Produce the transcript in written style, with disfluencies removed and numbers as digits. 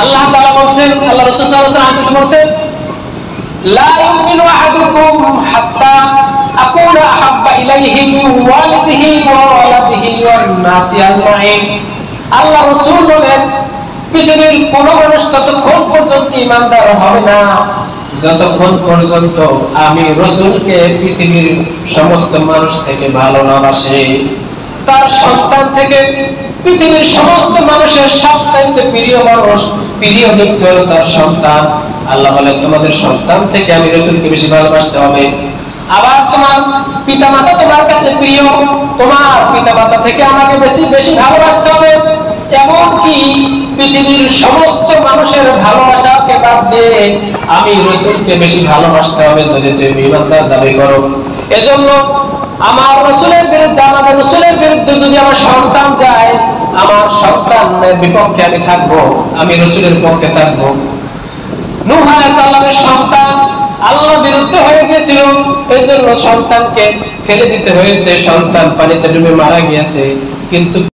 আল্লাহ তাআলা বলেন, আল্লাহ রাসূল সাল্লাল্লাহু আলাইহি ওয়াসাল্লাম বলেন, লা ইউমিনু আহাদুকুম হাত্তা আকুনা আহাব্বা ইলাইহি মিন ওয়ালিদিহি ওয়া ওয়ালাদিহি ওয়ান নাসি আজমাইন। আল্লাহ রাসূল বলেন, পৃথিবীর কোন মানুষ ততক্ষণ পর্যন্ত ঈমানদার হবে না যতক্ষণ পর্যন্ত আমি রাসূলকে পৃথিবীর সমস্ত মানুষ থেকে ভালো না বাসে। তার সন্তান থেকে পৃথিবীর সমস্ত মানুষের সবচাইতে প্রিয় মানুষ, প্রিয় ব্যক্তি হলো তার সন্তান। আল্লাহ বলেন, তোমাদের সন্তান থেকে আমি রাসূলকে বেশি ভালোবাসতে হবে। আবার তোমার পিতামাতা তোমার কাছে প্রিয়, তোমার পিতামাতা থেকে আমাকে বেশি বেশি ভালোবাসতে হবে। এমনকি পৃথিবীর সমস্ত মানুষের ভালোবাসাকে বাদ দিয়ে আমি রাসূলকে বেশি ভালোবাসতে হবে যদি তুমি ঈমানদার দাবি করো। এজন্য আমার রাসূলের বিরুদ্ধে, আমাদের রাসূলের বিরুদ্ধে যদি আমার সন্তান যায়, আমার সন্তানের বিপক্ষে আমি থাকবো, আমি রাসূলের পক্ষে থাকবো। নূহ আলাইহিস সালামের সন্তান আল্লাহর বিরুদ্ধে হয়ে গিয়েছিল, এজন্য সন্তানকে ফেলে দিতে হয়েছে, সন্তান পানিতে ডুবে মারা গিয়েছে। কিন্তু